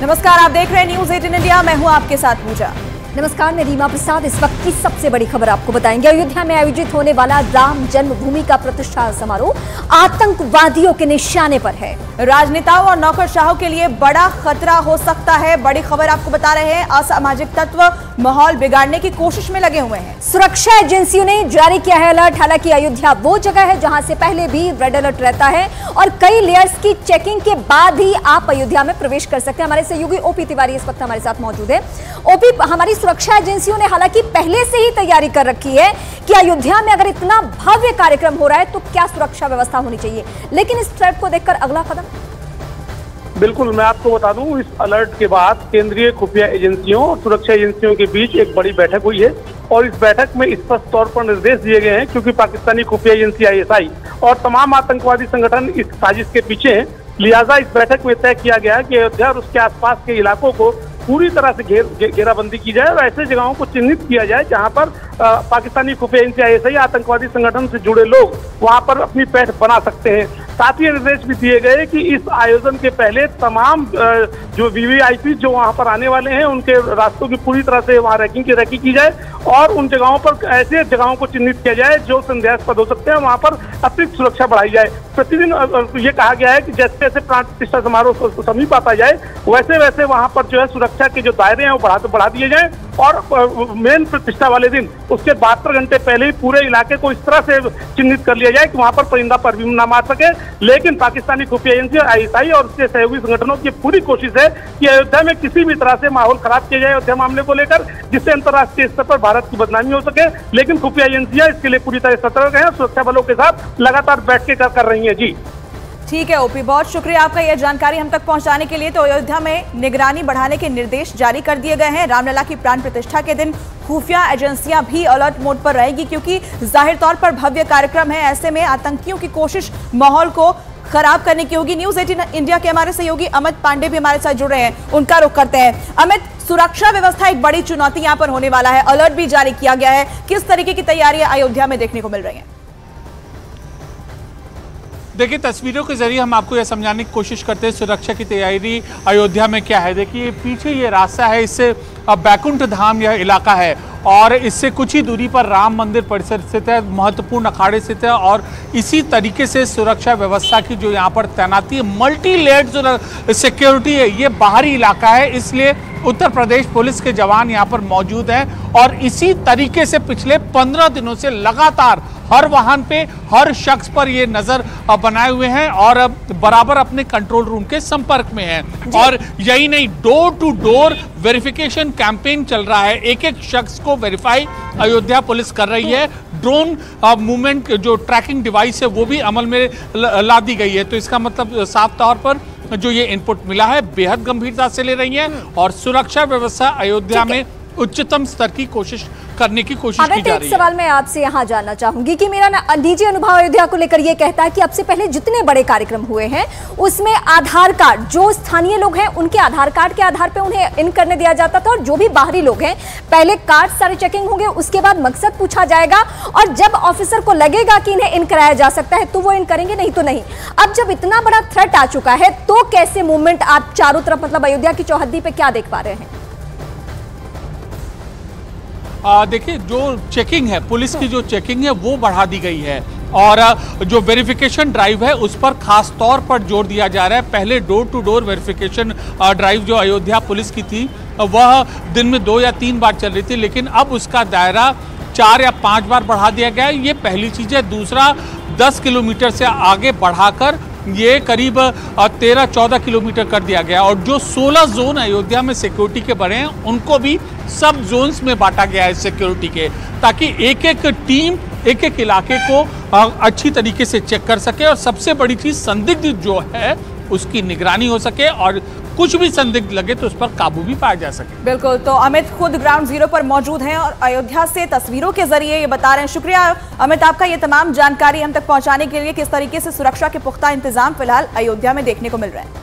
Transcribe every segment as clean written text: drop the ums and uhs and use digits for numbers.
नमस्कार, आप देख रहे हैं न्यूज 18 इंडिया। मैं हूं आपके साथ पूजा। नमस्कार, मैं रीमा प्रसाद। इस वक्त की सबसे बड़ी खबर आपको बताएंगे। अयोध्या में आयोजित होने वाला राम जन्मभूमि का प्रतिष्ठा समारोह आतंकवादियों के निशाने पर है। राजनेताओं और नौकरशाहों के लिए बड़ा खतरा हो सकता है। बड़ी खबर आपको बता रहे हैं। असामाजिक तत्व माहौल बिगाड़ने की कोशिश में लगे हुए हैं। सुरक्षा एजेंसियों ने जारी किया है अलर्ट। हालांकि अयोध्या वो जगह है जहां से पहले भी रेड अलर्ट रहता है और कई लेयर्स की चेकिंग के बाद ही आप अयोध्या में प्रवेश कर सकते हैं। हमारे सहयोगी ओपी तिवारी इस वक्त हमारे साथ मौजूद है। ओपी, हमारी सुरक्षा एजेंसियों ने हालांकि पहले से ही तैयारी कर रखी है कि अयोध्या में अगर इतना भव्य कार्यक्रम हो रहा है तो क्या सुरक्षा व्यवस्था होनी चाहिए, लेकिन इस थ्रेट को देखकर अगला कदम? बिल्कुल, मैं आपको बता दूं, इस अलर्ट के बाद केंद्रीय खुफिया एजेंसियों और सुरक्षा एजेंसियों के बीच एक बड़ी बैठक हुई है और इस बैठक में स्पष्ट तौर पर निर्देश दिए गए हैं, क्योंकि पाकिस्तानी खुफिया एजेंसी ISI और तमाम आतंकवादी संगठन इस साजिश के पीछे हैं। लिहाजा इस बैठक में तय किया गया कि अयोध्या और उसके आसपास के इलाकों को पूरी तरह से घेराबंदी की जाए और ऐसे जगहों को चिन्हित किया जाए जहां पर पाकिस्तानी खुफिया एजेंसी ISI आतंकवादी संगठन से जुड़े लोग वहां पर अपनी पैठ बना सकते हैं। साथ ही निर्देश भी दिए गए कि इस आयोजन के पहले तमाम जो VVIP जो वहां पर आने वाले हैं उनके रास्तों की पूरी तरह से वहां रैंकिंग की जाए और उन जगहों पर ऐसे जगहों को चिन्हित किया जाए जो संदेहास्पद हो सकते हैं, वहां पर अतिरिक्त सुरक्षा बढ़ाई जाए। प्रतिदिन ये कहा गया है कि जैसे जैसे प्राण प्रतिष्ठा समारोह समीप आता जाए वैसे वैसे वहां पर जो है सुरक्षा के जो दायरे हैं वो बढ़ा दिए जाए और मेन प्रतिष्ठा वाले दिन उसके 72 घंटे पहले ही पूरे इलाके को इस तरह से चिन्हित कर लिया जाए कि वहां पर परिंदा पर भी ना मार सके। लेकिन पाकिस्तानी खुफिया एजेंसी ISI और उसके सहयोगी संगठनों की पूरी कोशिश है कि अयोध्या में किसी भी तरह से माहौल खराब किया जाए अयोध्या मामले को लेकर, जिससे अंतर्राष्ट्रीय स्तर पर भारत की बदनामी हो सके। लेकिन खुफिया एजेंसियां इसके लिए पूरी तरह सतर्क हैं, सुरक्षा बलों के साथ लगातार बैठ के कर रही है। जी ठीक है ओपी, बहुत शुक्रिया आपका यह जानकारी हम तक पहुंचाने के लिए। तो अयोध्या में निगरानी बढ़ाने के निर्देश जारी कर दिए गए हैं। रामलला की प्राण प्रतिष्ठा के दिन खुफिया एजेंसियां भी अलर्ट मोड पर रहेगी, क्योंकि जाहिर तौर पर भव्य कार्यक्रम है। ऐसे में आतंकियों की कोशिश माहौल को खराब करने की होगी। न्यूज 18 इंडिया के हमारे सहयोगी अमित पांडे भी हमारे साथ जुड़ रहे हैं, उनका रुख करते हैं। अमित, सुरक्षा व्यवस्था एक बड़ी चुनौती यहां पर होने वाला है, अलर्ट भी जारी किया गया है। किस तरीके की तैयारियां अयोध्या में देखने को मिल रही हैं? देखिए, तस्वीरों के जरिए हम आपको यह समझाने की कोशिश करते हैं सुरक्षा की तैयारी अयोध्या में क्या है। देखिए, पीछे ये रास्ता है, इससे बैकुंठ धाम यह इलाका है और इससे कुछ ही दूरी पर राम मंदिर परिसर स्थित है, महत्वपूर्ण अखाड़े स्थित है और इसी तरीके से सुरक्षा व्यवस्था की जो यहाँ पर तैनाती है, मल्टी लेयर्ड सिक्योरिटी है। ये बाहरी इलाका है, इसलिए उत्तर प्रदेश पुलिस के जवान यहाँ पर मौजूद हैं और इसी तरीके से पिछले 15 दिनों से लगातार हर वाहन पे, हर शख्स पर ये नजर बनाए हुए हैं और बराबर अपने कंट्रोल रूम के संपर्क में हैं। और यही नहीं, door to door verification campaign चल रहा है। एक एक शख्स को वेरीफाई अयोध्या पुलिस कर रही है। ड्रोन मूवमेंट जो ट्रैकिंग डिवाइस है वो भी अमल में ला दी गई है। तो इसका मतलब साफ तौर पर जो ये इनपुट मिला है बेहद गंभीरता से ले रही है और सुरक्षा व्यवस्था अयोध्या में उच्चतम स्तर की कोशिश करने की कोशिश की जा रही है। सवाल मैं आपसे यहाँ जानना चाहूंगी कि मेरा निजी अनुभव अयोध्या को लेकर ये कहता है कि अब से पहले जितने बड़े कार्यक्रम हुए हैं उसमें आधार कार्ड, जो स्थानीय लोग हैं उनके आधार कार्ड के आधार पे उन्हें इन करने दिया जाता था और जो भी बाहरी लोग हैं पहले कार्ड सारे चेकिंग होंगे, उसके बाद मकसद पूछा जाएगा और जब ऑफिसर को लगेगा कि इन्हें इन कराया जा सकता है तो वो इन करेंगे, नहीं तो नहीं। अब जब इतना बड़ा थ्रेट आ चुका है तो कैसे मूवमेंट आप चारों तरफ, मतलब अयोध्या की चौहद्दी पे क्या देख पा रहे हैं? देखिए, जो चेकिंग है, पुलिस की जो चेकिंग है वो बढ़ा दी गई है और जो वेरिफिकेशन ड्राइव है उस पर खास तौर पर जोर दिया जा रहा है। पहले door to door verification drive जो अयोध्या पुलिस की थी वह दिन में 2 या 3 बार चल रही थी, लेकिन अब उसका दायरा 4 या 5 बार बढ़ा दिया गया है। ये पहली चीज़ है। दूसरा, 10 किलोमीटर से आगे बढ़ाकर ये करीब 13-14 किलोमीटर कर दिया गया और जो 16 जोन अयोध्या में सिक्योरिटी के बने हैं उनको भी सब जोन्स में बांटा गया है सिक्योरिटी के, ताकि एक एक टीम एक एक इलाके को अच्छी तरीके से चेक कर सके और सबसे बड़ी चीज संदिग्ध जो है उसकी निगरानी हो सके और कुछ भी संदिग्ध लगे तो उस पर काबू भी पाया जा सके। बिल्कुल, तो अमित खुद ग्राउंड जीरो पर मौजूद हैं और अयोध्या से तस्वीरों के जरिए ये बता रहे हैं। शुक्रिया अमित आपका ये तमाम जानकारी हम तक पहुंचाने के लिए। किस तरीके से सुरक्षा के पुख्ता इंतजाम फिलहाल अयोध्या में देखने को मिल रहे हैं।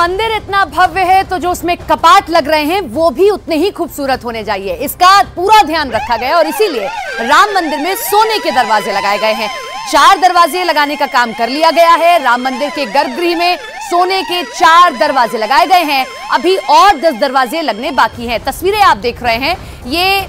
मंदिर इतना भव्य है तो जो उसमें कपाट लग रहे हैं वो भी उतने ही खूबसूरत होने चाहिए, इसका पूरा ध्यान रखा गया और इसीलिए राम मंदिर में सोने के दरवाजे लगाए गए हैं। 4 दरवाजे लगाने का काम कर लिया गया है। राम मंदिर के गर्भगृह में सोने के 4 दरवाजे लगाए गए हैं, अभी और 10 दरवाजे लगने बाकी हैं। तस्वीरें आप देख रहे हैं, ये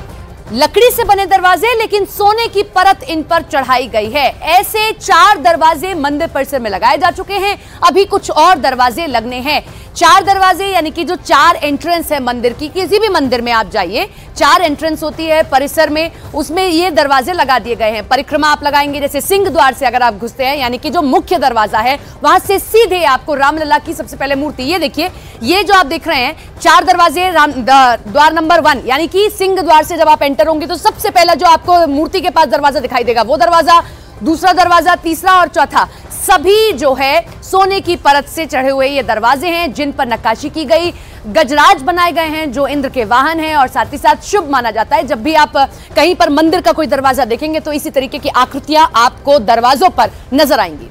लकड़ी से बने दरवाजे लेकिन सोने की परत इन पर चढ़ाई गई है। ऐसे 4 दरवाजे मंदिर परिसर में लगाए जा चुके हैं, अभी कुछ और दरवाजे लगने हैं। 4 दरवाजे यानी कि जो 4 एंट्रेंस है मंदिर की, किसी भी मंदिर में आप जाइए 4 एंट्रेंस होती है परिसर में, उसमें ये दरवाजे लगा दिए गए हैं। परिक्रमा आप लगाएंगे, जैसे सिंह द्वार से अगर आप घुसते हैं यानी कि जो मुख्य दरवाजा है वहां से सीधे आपको रामलला की सबसे पहले मूर्ति, ये देखिए, ये जो आप देख रहे हैं 4 दरवाजे, द्वार नंबर 1 यानी कि सिंह द्वार से जब आप एंटर होंगे तो सबसे पहला जो आपको मूर्ति के पास दरवाजा दिखाई देगा वो दरवाजा, दूसरा दरवाजा, तीसरा और चौथा, सभी जो है सोने की परत से चढ़े हुए ये दरवाजे हैं जिन पर नक्काशी की गई, गजराज बनाए गए हैं जो इंद्र के वाहन हैं और साथ ही साथ शुभ माना जाता है। जब भी आप कहीं पर मंदिर का कोई दरवाजा देखेंगे तो इसी तरीके की आकृतियां आपको दरवाजों पर नजर आएंगी।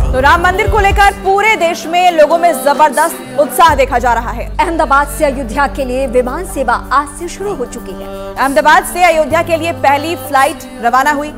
तो राम मंदिर को लेकर पूरे देश में लोगों में जबरदस्त उत्साह देखा जा रहा है। अहमदाबाद से अयोध्या के लिए विमान सेवा आज से शुरू हो चुकी है। अहमदाबाद से अयोध्या के लिए पहली फ्लाइट रवाना हुई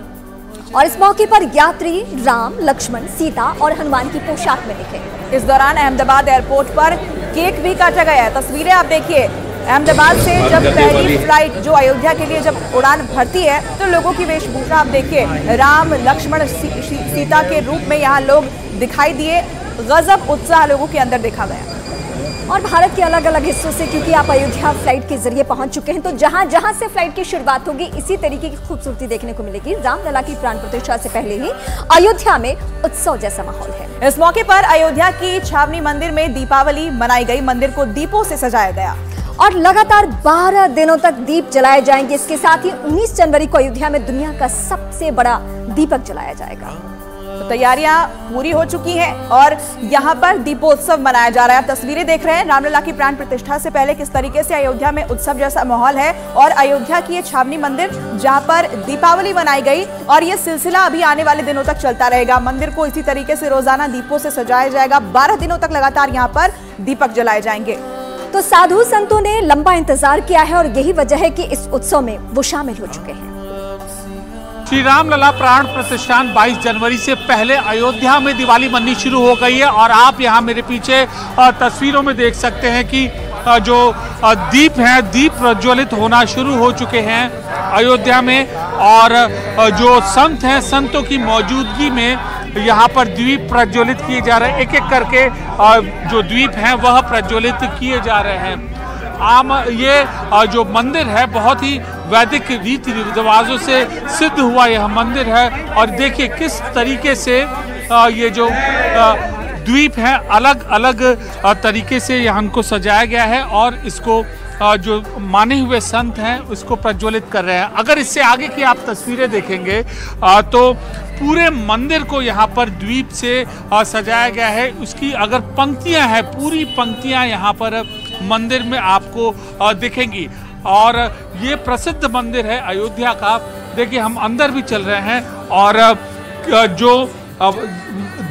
और इस मौके पर यात्री राम, लक्ष्मण, सीता और हनुमान की पोशाक में दिखे। इस दौरान अहमदाबाद एयरपोर्ट पर केक भी काटा गया है। तस्वीरें आप देखिए, अहमदाबाद से जब पहली फ्लाइट जो अयोध्या के लिए जब उड़ान भरती है तो लोगों की वेशभूषा आप देखिए, राम, लक्ष्मण, सीता के रूप में यहाँ लोग दिखाई दिए। गजब उत्साह लोगों के अंदर देखा गया। और भारत के अलग अलग हिस्सों से, क्योंकि आप अयोध्या फ्लाइट के जरिए पहुंच चुके हैं, तो जहां जहां से फ्लाइट की शुरुआत होगी इसी तरीके की खूबसूरती देखने को मिलेगी। रामलला की प्राण प्रतिष्ठा से पहले ही अयोध्या में उत्सव जैसा माहौल है। इस मौके पर अयोध्या की छावनी मंदिर में दीपावली मनाई गई। मंदिर को दीपों से सजाया गया और लगातार 12 दिनों तक दीप जलाए जाएंगे। इसके साथ ही 19 जनवरी को अयोध्या में दुनिया का सबसे बड़ा दीपक जलाया जाएगा। तो तैयारियां पूरी हो चुकी हैं और यहां पर दीपोत्सव मनाया जा रहा है। आप तस्वीरें देख रहे हैं रामलला की प्राण प्रतिष्ठा से पहले किस तरीके से अयोध्या में उत्सव जैसा माहौल है और अयोध्या की ये छावनी मंदिर जहां पर दीपावली मनाई गई और ये सिलसिला अभी आने वाले दिनों तक चलता रहेगा। मंदिर को इसी तरीके से रोजाना दीपों से सजाया जाएगा। 12 दिनों तक लगातार यहाँ पर दीपक जलाए जाएंगे। तो साधु संतों ने लंबा इंतजार किया है और यही वजह है कि इस उत्सव में वो शामिल हो चुके हैं। श्री रामलला प्राण प्रतिष्ठान 22 जनवरी से पहले अयोध्या में दिवाली मननी शुरू हो गई है और आप यहाँ मेरे पीछे तस्वीरों में देख सकते हैं कि जो दीप हैं, दीप प्रज्वलित होना शुरू हो चुके हैं अयोध्या में और जो संत हैं, संतों की मौजूदगी में यहाँ पर द्वीप प्रज्वलित किए जा रहे हैं। एक एक करके जो द्वीप हैं वह प्रज्वलित किए जा रहे हैं। ये जो मंदिर है बहुत ही वैदिक रीति रिवाजों से सिद्ध हुआ यह मंदिर है और देखिए किस तरीके से ये जो द्वीप हैं अलग अलग तरीके से यहाँ को सजाया गया है और इसको जो माने हुए संत हैं उसको प्रज्वलित कर रहे हैं। अगर इससे आगे की आप तस्वीरें देखेंगे तो पूरे मंदिर को यहाँ पर द्वीप से सजाया गया है। उसकी अगर पंक्तियाँ हैं, पूरी पंक्तियाँ यहाँ पर मंदिर में आपको दिखेंगी और ये प्रसिद्ध मंदिर है अयोध्या का। देखिए हम अंदर भी चल रहे हैं और जो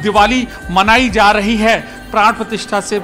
दिवाली मनाई जा रही है प्राण प्रतिष्ठा से